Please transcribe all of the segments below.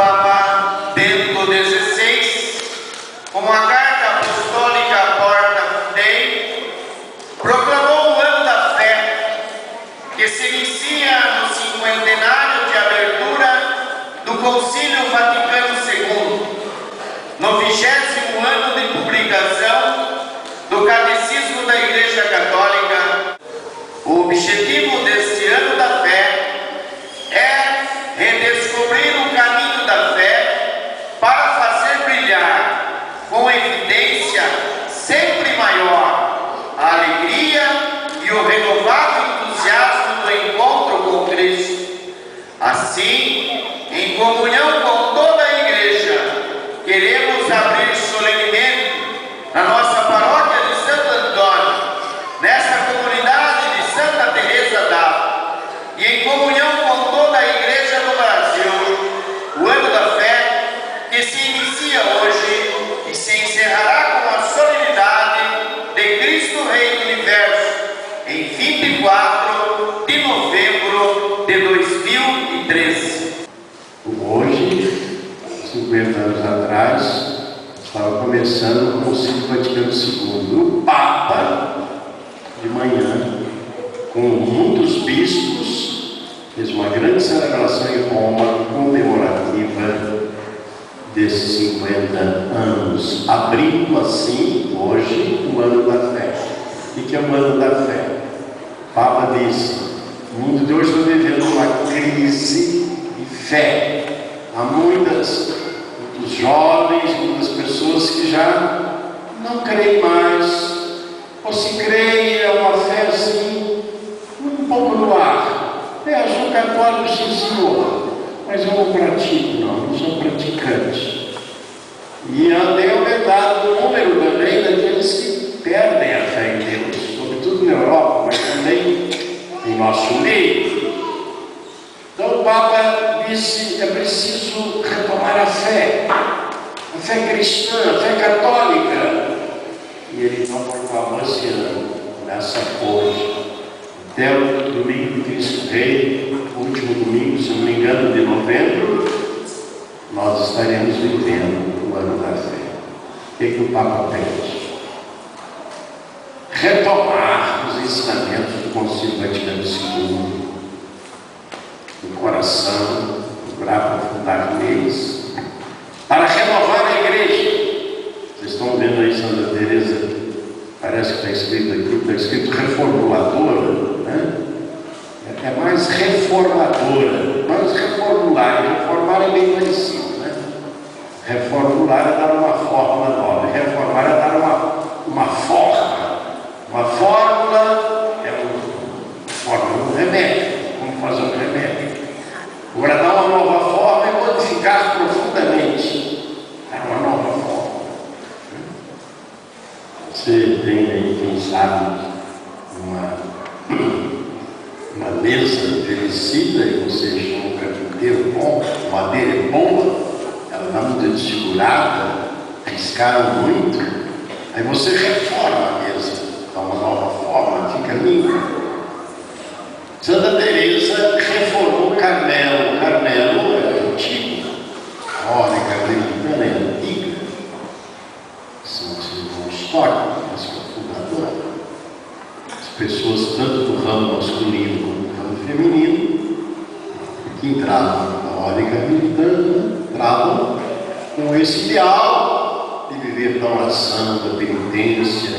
Papa Bento XVI, com a carta apostólica Porta Dei, proclamou o ano da fé, que se inicia no cinquentenário de abertura do Concílio Vaticano II, no 20º ano de publicação do Catecismo da Igreja Católica. O objetivo deste ano da fé é redescobrir o caminho da fé para fazer brilhar com evidência sempre maior a alegria e o renovado entusiasmo do encontro com Cristo. Assim, em comunhão com toda a Igreja, queremos abrir solenemente na nossa paróquia de Santo Antônio, nesta comunidade de Santa Teresa d'Ávila, e em comunhão com toda a Igreja do Brasil, o ano da fé, que se inicia hoje e se encerrará com a solenidade de Cristo Rei do Universo, em 24 de novembro de 2013. Hoje, 50 anos atrás, estava começando o Concílio Vaticano II. O Papa, de manhã, com muitos bispos, fez uma grande celebração em Roma, comemorativa desses 50 anos, abrindo assim, hoje, o ano da fé. O que é o ano da fé? O Papa disse: o mundo de hoje está vivendo uma crise de fé. Há muitos jovens, muitas pessoas que já não creem mais, ou se creem, é uma fé assim, um pouco no ar. Eu sou católico, sim senhor, mas eu não pratico, não sou praticante. E tem aumentado o número também daqueles que perdem a fé em Deus, sobretudo na Europa, mas também em nosso meio. Então o Papa disse: é preciso retomar a fé cristã, a fé católica. E ele não proclamou esse ano, nessa hoje, até o domingo de Cristo Rei, último domingo, se não me engano, de novembro, nós estaremos vivendo o ano da fé. O que o Papa pede? Retomar os ensinamentos do Concílio Vaticano II no coração, procurar aprofundar neles, para renovar a Igreja. Vocês estão vendo aí Santa Teresa, parece que está escrito aqui, está escrito reformuladora, né? É mais reformadora, mais reformular. Reformar é bem parecido, né? Reformular é dar uma forma nova, reformar é dar uma forma. Uma fórmula é um remédio, como fazer um remédio. Agora, dar uma nova forma é modificar profundamente. Dar uma nova forma. Você tem aí, quem sabe, uma mesa envelhecida e você chama um carpinteiro bom, a madeira é boa, ela está muito desfigurada, riscaram muito, aí você reforma a mesa, dá uma nova forma, fica limpa. Santa Teresa reformou o Carmelo. O Carmelo é antigo, a ordem carmelitana é antiga, são históricos, mas fundadora. As pessoas, tanto do ramo masculino como do ramo feminino, que entravam na ordem carmelitana, entravam com esse ideal de viver da oração, da penitência,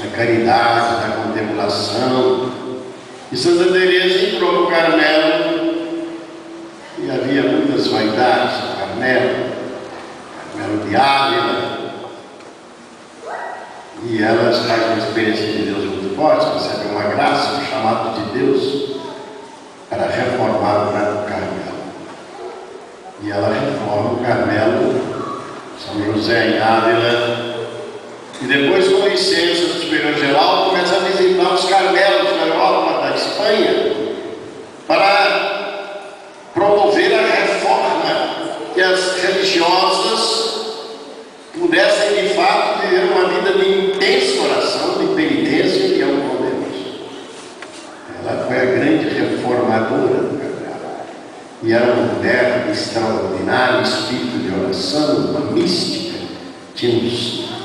da caridade, da contemplação. E Santa Teresa entrou no Carmelo e havia muitas vaidades no Carmelo de Ávila, e elas fazem uma experiência de Deus muito forte, recebem uma graça, um chamado de Deus para reformar o Carmelo. E ela reforma o Carmelo, São José em Ávila, e depois, com licença do superior geral, começa a visitar os Carmelos na Europa, da Espanha, para promover a reforma, que as religiosas pudessem de fato viver uma vida de intensa oração, de penitência e união com Deus. Ela foi a grande reformadora do Carmelo. e era uma mulher extraordinária, espírito de oração, uma mística, tinha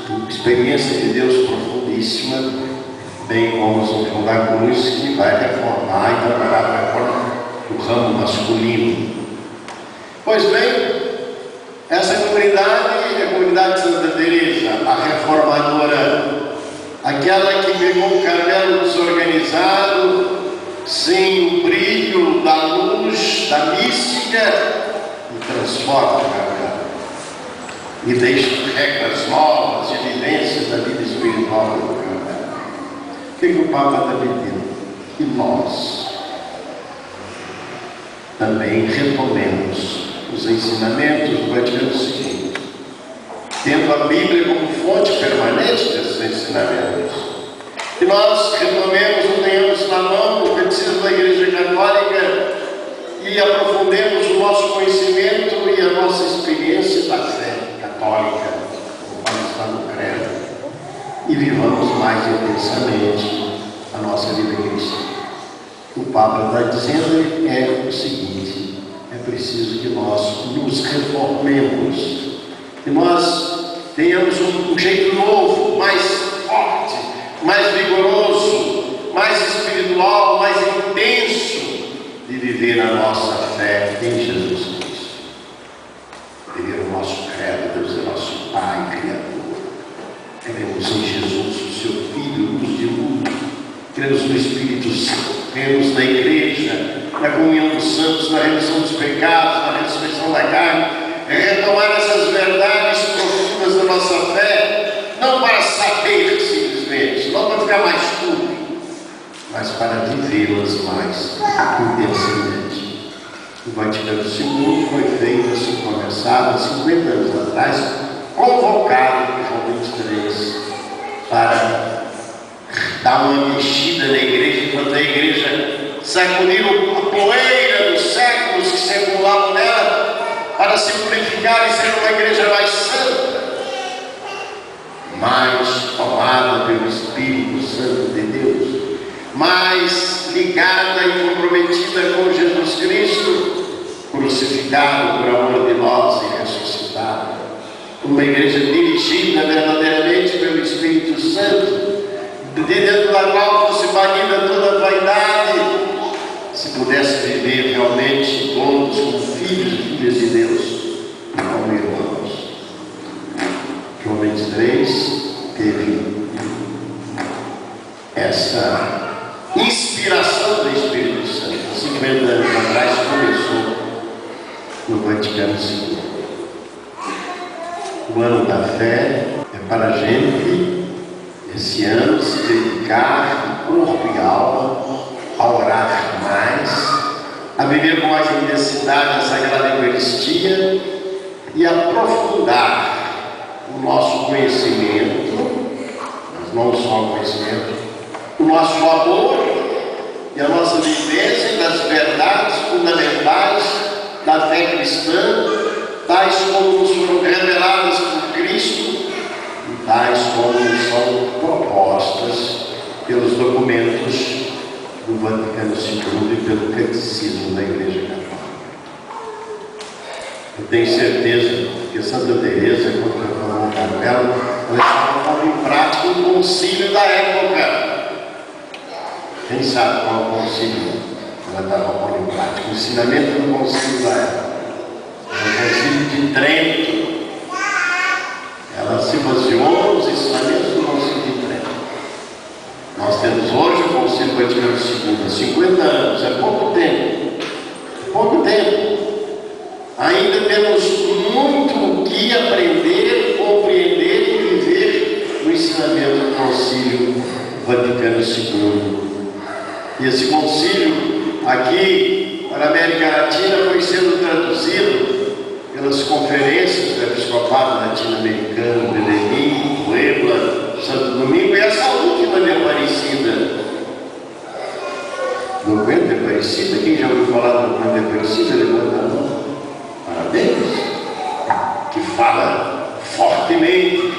uma experiência de Deus profundíssima, bem como São João da Cruz, que vai reformar e trabalhar a reforma do ramo masculino. Pois bem, essa comunidade é a comunidade de Santa Teresa, a reformadora, aquela que pegou um Carmelo desorganizado, sem o brilho da luz, da mística, e transforma o Carmelo. E deixa regras novas, evidências da vida espiritual do Carmelo. O que o Papa está pedindo? Que nós também retomemos os ensinamentos do Vaticano II, tendo a Bíblia como fonte permanente desses ensinamentos. Que nós retomemos ou tenhamos na mão o Catecismo da Igreja Católica e aprofundemos o nosso conhecimento e a nossa experiência da fé católica, conforme está no credo, e vivamos mais intensamente a nossa vida cristã. O Papa está dizendo é o seguinte: é preciso que nós nos reformemos, que nós tenhamos um jeito novo, mais forte, mais vigoroso, mais espiritual, mais intenso de viver a nossa fé em Jesus Cristo. Viver o nosso credo, Deus é nosso Pai, Criador. Cremos em Jesus, o seu Filho, luz de mundo. Cremos no Espírito Santo, cremos na Igreja, na comunhão dos santos, na remissão dos pecados, na ressurreição da carne. Retomar essas verdades profundas da nossa fé, não para saber simplesmente, não para ficar mais culto, mas para vivê-las mais intensamente. O Vaticano II foi feito assim, começado há 50 anos atrás, convocado por João XXIII para dar uma mexida na igreja, enquanto a igreja sacudiu a poeira dos séculos que se acumulavam nela, para se purificar e ser uma igreja mais santa, mais tomada pelo Espírito Santo de Deus, mais ligada e comprometida com Jesus Cristo, crucificado por amor de nós e ressuscitado. Uma igreja dirigida verdadeiramente pelo Espírito Santo, de dentro da qual fosse banida toda vaidade, se pudesse viver realmente todos como filhos e filhas de Deus, e como irmãos. João 23 teve essa inspiração do Espírito Santo. 50 anos atrás começou no Vaticano II. O ano da fé é para a gente, esse ano, se dedicar de corpo e alma a orar mais, a viver com mais intensidade a Sagrada Eucaristia e aprofundar o nosso conhecimento, mas não só o conhecimento, o nosso amor e a nossa vivência das verdades fundamentais da fé cristã, tais como nos foram reveladas por Cristo, e tais como são propostas pelos documentos do Vaticano II e pelo Catecismo da Igreja Católica. Eu tenho certeza que Santa Teresa, quando reformou o Carmelo, ela estava pondo em prática o concílio da época. Quem sabe qual é o concílio ela estava pondo em prática? O ensinamento do concílio da época. O concílio de Trento. Ela se baseou nos ensinamentos do concílio de Trento. Nós temos hoje o concílio Vaticano II, há 50 anos, é pouco tempo. Pouco tempo. Ainda temos muito o que aprender, compreender e viver no ensinamento do concílio Vaticano II. E esse concílio aqui para a América Latina foi sendo traduzido pelas conferências do Episcopado Latino-Americano, Belém, Puebla, Santo Domingo, e essa última de Aparecida. Documento de Aparecida, quem já ouviu falar do documento de Aparecida, levanta a mão. Parabéns. Que fala fortemente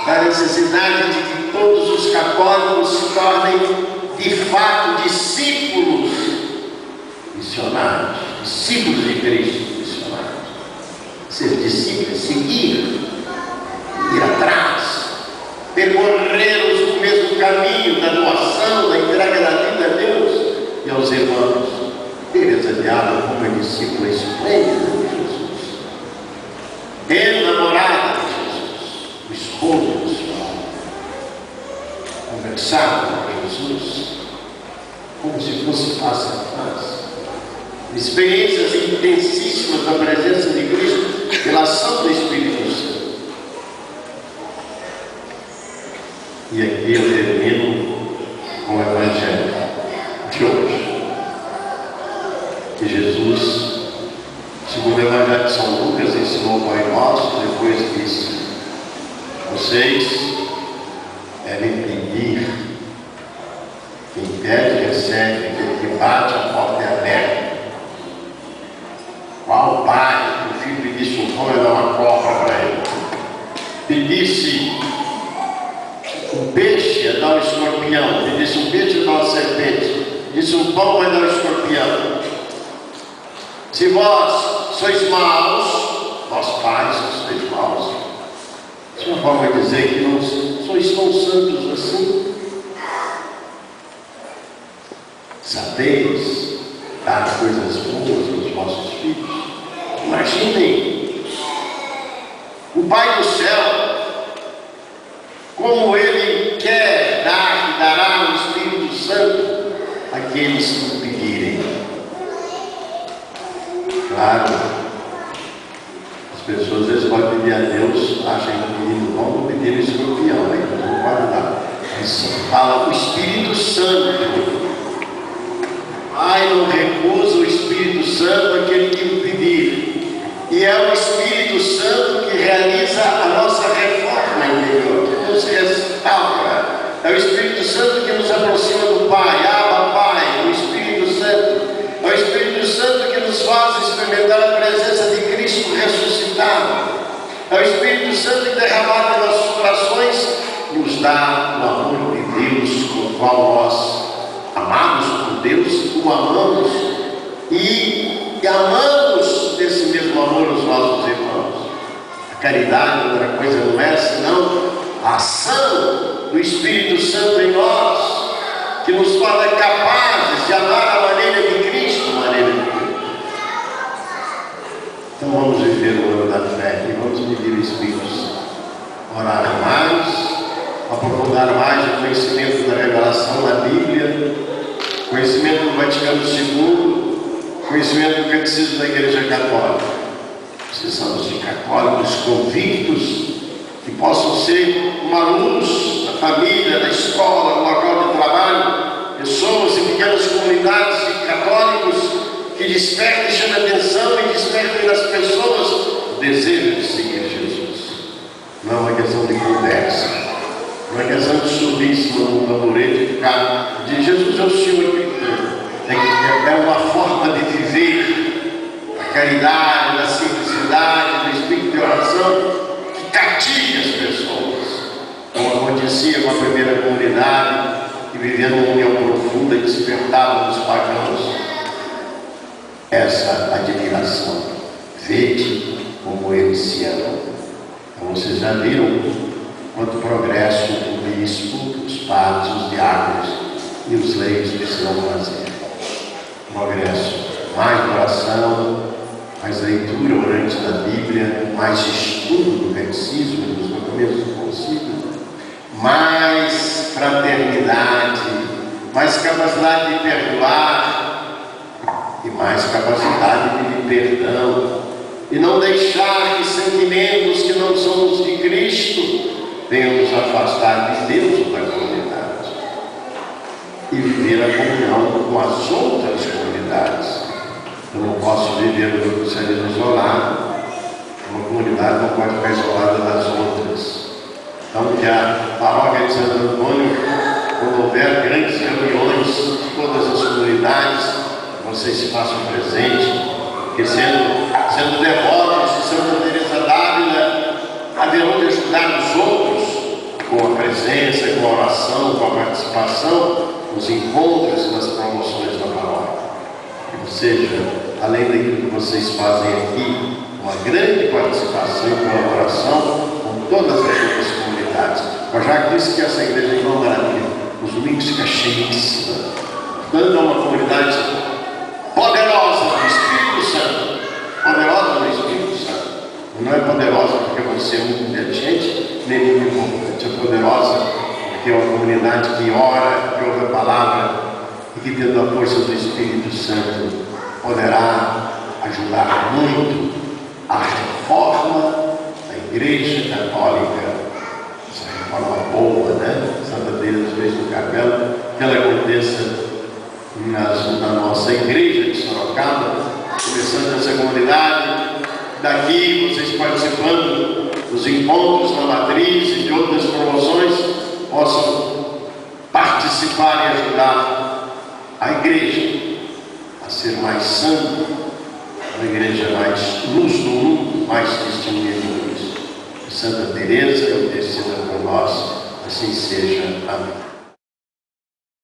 da necessidade de que todos os católicos se tornem de fato discípulos missionários. discípulos de Cristo missionários. Ser discípulo é seguir, ir atrás, percorrer o mesmo caminho da doação, da entrega da vida a Deus e aos irmãos. Teresa de Ávila, como é discípula esplêndida de Jesus, enamorada de Jesus, o esposo do Senhor, conversava com Jesus como se fosse face a face. Experiências intensíssimas da presença de Cristo pela ação do Espírito Santo. E aqui eu termino com o Evangelho de hoje. Que Jesus, segundo o Evangelho de São Lucas, ensinou ao Pai Nosso, depois disse: vocês devem pedir. Quem pede, recebe. Aquele que bate, a porta é aberta. Qual pai que o filho pedisse um pão e dar uma cobra para ele? Pedisse um peixe, ia dar um escorpião. Pedisse um peixe, ia dar uma serpente. Pedisse um pão, vai dar um escorpião. Se vós sois maus, vós pais sois maus, isso é uma forma de dizer que não sois tão santos assim. Sabeis dar coisas boas aos vossos filhos. Imaginem o Pai do céu, como Ele quer dar e dará o Espírito Santo àqueles que o pedirem. Claro, as pessoas às vezes podem pedir a Deus, acham que o menino bom, vão pedir o escorpião, né? Então não pode dar. Mas fala o Espírito Santo. Pai não recusa o Espírito Santo àquele que o pedir. E é o Espírito Santo que realiza a nossa reforma interior, que nos restaura. É o Espírito Santo que nos aproxima do Pai. Abba, Pai, o Espírito Santo. É o Espírito Santo que nos faz experimentar a presença de Cristo ressuscitado. É o Espírito Santo que, derramado em nossos corações, nos dá o amor de Deus, com o qual nós, amados por Deus, o amamos e amamos desse mesmo amor os nossos irmãos. A caridade, outra coisa não é senão a ação do Espírito Santo em nós, que nos torna capazes de amar a maneira de Cristo, a maneira de Deus. Então vamos viver o ano da fé e vamos pedir o Espírito Santo. Orar mais, aprofundar mais o conhecimento da revelação da Bíblia, conhecimento do Vaticano II, conhecimento do Catecismo da Igreja Católica. Precisamos de católicos convictos que possam ser como alunos da família, da escola, do local de trabalho, pessoas em pequenas comunidades de católicos que despertem, chamem atenção e despertem nas pessoas o desejo de seguir Jesus. Não é uma questão de conversa, não é questão de subir em cima de um tamborete e ficar de Jesus é o Senhor que é uma forma de viver a caridade, a simplicidade, o espírito de oração que cativa as pessoas, como acontecia com a primeira comunidade que vivia numa união profunda e despertava nos pagãos essa admiração. Vede como eles se amam. Então vocês já viram quanto progresso o bispo, os padres, os diáconos e os leigos precisam fazer. Progresso, mais oração, mais leitura orante da Bíblia, mais estudo do catecismo e dos documentos do concílio, mais fraternidade, mais capacidade de perdoar e mais capacidade de perdão, e não deixar que sentimentos que não são os de Cristo venham nos afastar de Deus ou da comunidade. E viver a comunhão com as outras comunidades. Eu não posso viver no cristianismo isolado. Uma comunidade não pode ficar isolada das outras. Então que a paróquia de Santo Antônio, quando houver grandes reuniões de todas as comunidades, vocês se façam presente, porque sendo devotos de Santa Teresa d'Ávila, haverão de ajudar os outros com a presença, com a oração, com a participação nos encontros e nas promoções da paróquia. Que seja além daquilo que vocês fazem aqui, uma grande participação e colaboração com todas as outras comunidades. O Jacques disse que essa igreja é uma maravilha. Os domingos fica cheíssima. Portanto, é uma comunidade poderosa do Espírito Santo. Poderosa do Espírito Santo. Não é poderosa porque você é muito inteligente, nem muito importante. É poderosa porque é uma comunidade que ora, que ouve a palavra e que, tendo a força do Espírito Santo, poderá ajudar muito a reforma da Igreja Católica. Essa reforma boa, né? Santa Teresa fez no Carmelo, que ela aconteça na nossa igreja de Sorocaba, começando essa comunidade. Daqui, vocês participando dos encontros na matriz e de outras promoções, possam participar e ajudar a igreja a ser mais santa, a igreja mais luz do mundo, mais testemunha de luz. Santa Teresa, interceda por nós, assim seja. Amém.